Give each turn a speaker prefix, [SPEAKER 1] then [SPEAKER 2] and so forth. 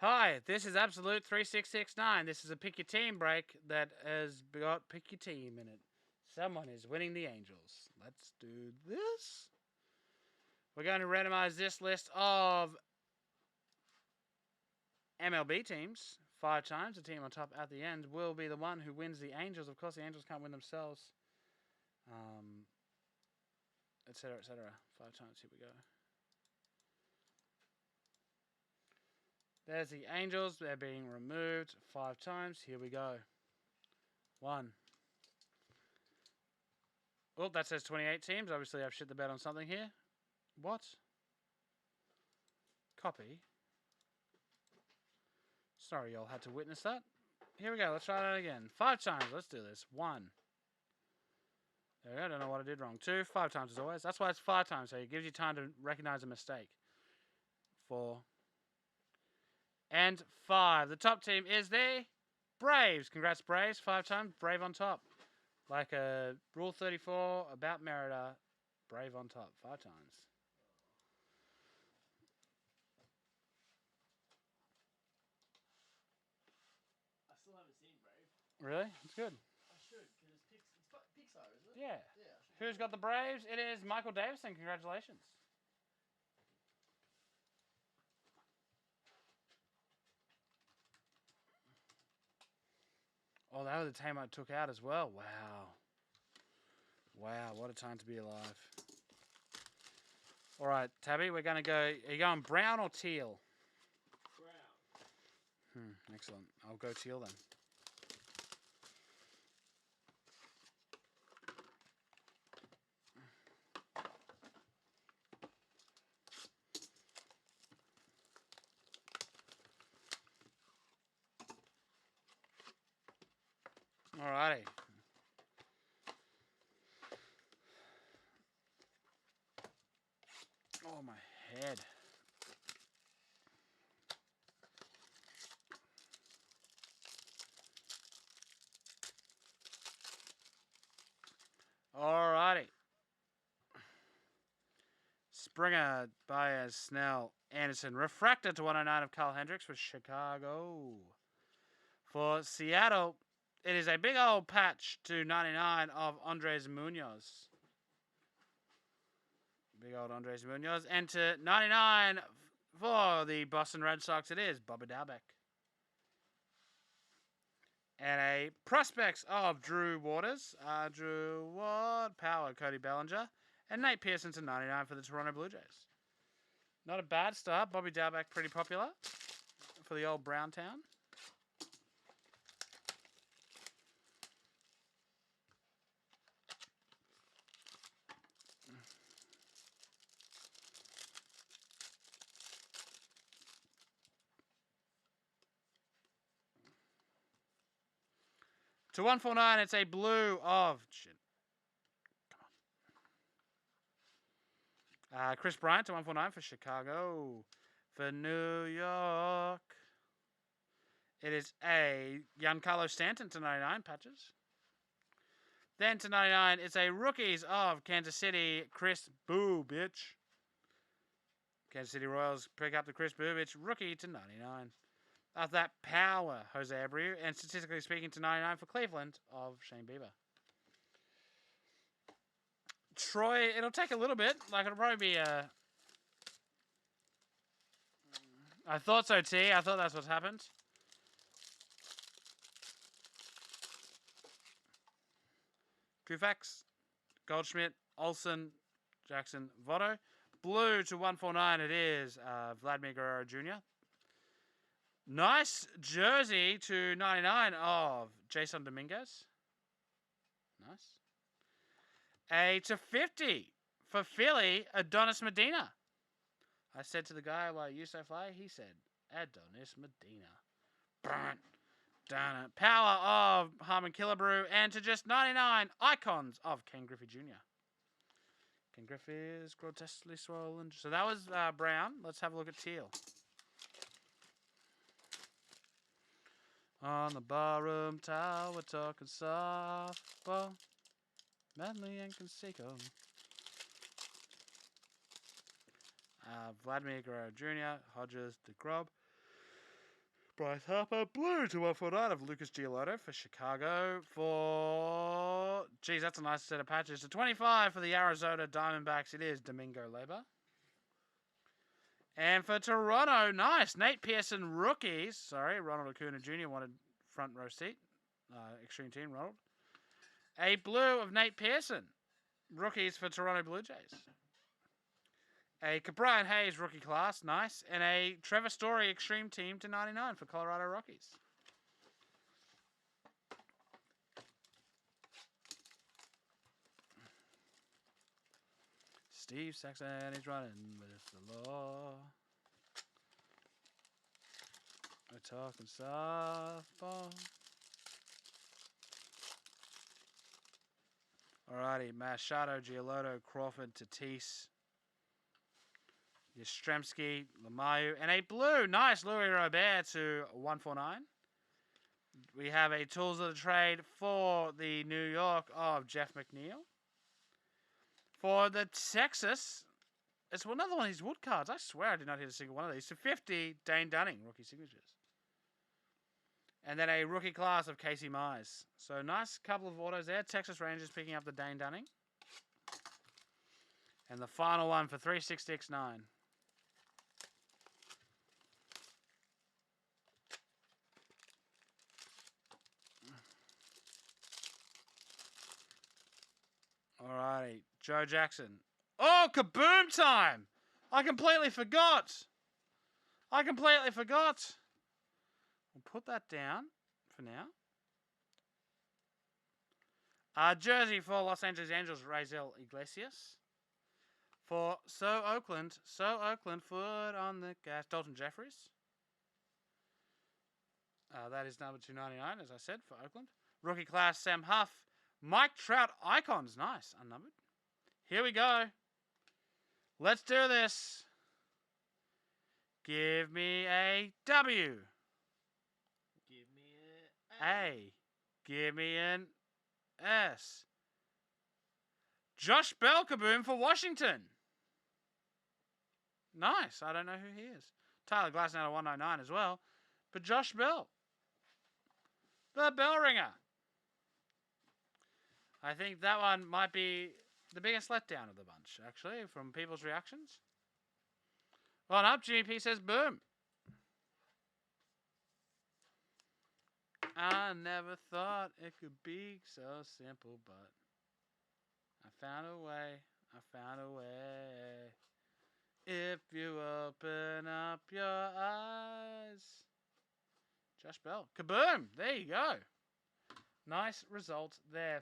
[SPEAKER 1] Hi, this is Absolute 3669. This is a pick your team break that has got pick your team in it. Someone is winning the Angels. Let's do this. We're going to randomize this list of MLB teams 5 times. The team on top at the end will be the one who wins the Angels. Of course, the Angels can't win themselves. Etc., etc. 5 times. Here we go. There's the Angels. They're being removed 5 times. Here we go. 1. Oh, that says 28 teams. Obviously, I've shit the bed on something here. What? Copy. Sorry, y'all had to witness that. Here we go. Let's try that again. 5 times. Let's do this. 1. There we go. I don't know what I did wrong. 2. 5 times as always. That's why it's 5 times. So it gives you time to recognize a mistake. 4. And 5. The top team is the Braves. Congrats, Braves. 5 times. Brave on top. Like a Rule 34 about Merida. Brave on top. 5 times.
[SPEAKER 2] I still haven't seen Brave.
[SPEAKER 1] Really? It's good.
[SPEAKER 2] I should, because it's Pixar, isn't it?
[SPEAKER 1] Yeah.
[SPEAKER 2] Yeah.
[SPEAKER 1] Who's got the Braves? It is Michael Davison. Congratulations. Oh, that was the team I took out as well. Wow. Wow, what a time to be alive. All right, Tabby, we're going to go... Are you going brown or teal?
[SPEAKER 2] Brown.
[SPEAKER 1] Excellent. I'll go teal then. Alrighty. Oh, my head. Alrighty. Springer, Baez, Snell, Anderson. Refractor to 109 of Carl Hendricks for Chicago. For Seattle, it is a big old patch to 99 of Andres Munoz. Big old Andres Munoz. And to 99 for the Boston Red Sox, it is Bubba Dalbeck. And a prospects of Drew Waters, Drew Ward, Power, Cody Bellinger, and Nate Pearson to 99 for the Toronto Blue Jays. Not a bad start. Bobby Dalbeck pretty popular for the old Brown Town. To 149, it's a blue of... Shit. Come on. Chris Bryant to 149 for Chicago. For New York, it is a Giancarlo Stanton to 99 patches. Then to 99, it's a rookies of Kansas City, Chris Bubic. Kansas City Royals pick up the Chris Bubic rookie to 99. After that, Power, Jose Abreu. And statistically speaking, to 99 for Cleveland of Shane Bieber. Troy, it'll take a little bit. Like, it'll probably be a... I thought so, T. I thought that's what happened. Koufax, Goldschmidt, Olsen, Jackson, Votto. Blue to 149, it is Vladimir Guerrero Jr. Nice jersey to 99 of Jason Dominguez. Nice. A to 50 for Philly, Adonis Medina. I said to the guy, "Why are you so fly?" He said, "Adonis Medina." Burn. Power of Harmon Killebrew. And to just 99, icons of Ken Griffey Jr. Ken Griffey is grotesquely swollen. So that was brown. Let's have a look at teal. On the barroom towel, we're talking softball. Manly and Canseco. Vladimir Guerrero Jr., Hodges, DeGrob. Bryce Harper, blue to 149 of Lucas Giolotto for Chicago for... Geez, that's a nice set of patches. To 25 for the Arizona Diamondbacks, it is Domingo Leber. And for Toronto, nice. Nate Pearson, rookies. Sorry, Ronald Acuna Jr. wanted front row seat. Extreme team, Ronald. A blue of Nate Pearson, rookies for Toronto Blue Jays. A Brian Hayes rookie class, nice. And a Trevor Story Extreme Team to 99 for Colorado Rockies. Steve Saxon is running with the law. We're talking softball. Alrighty, Machado, Giolotto, Crawford, Tatis. Yastrzemski, Lamayu, and a blue. Nice, Louis Robert to 149. We have a Tools of the Trade for the New York of Jeff McNeil. For the Texas, it's another one of these wood cards. I swear I did not hit a single one of these. To 50, Dane Dunning, rookie signatures. And then a rookie class of Casey Mize. So nice couple of autos there. Texas Rangers picking up the Dane Dunning. And the final one for 3669. Alrighty, Joe Jackson. Oh, kaboom time! I completely forgot. We'll put that down for now. Jersey for Los Angeles Angels, Raisel Iglesias. For Oakland, foot on the gas, Dalton Jeffries. That is number 299, as I said, for Oakland. Rookie class, Sam Huff. Mike Trout icons, nice, unnumbered. Here we go. Let's do this. Give me a W.
[SPEAKER 2] Give me
[SPEAKER 1] A. Give me an S. Josh Bell, kaboom for Washington. Nice. I don't know who he is. Tyler Glasnow to 199 as well. But Josh Bell. The bell ringer. I think that one might be the biggest letdown of the bunch, actually, from people's reactions. On up, GP says boom. I never thought it could be so simple, but I found a way. If you open up your eyes. Josh Bell. Kaboom! There you go. Nice result there.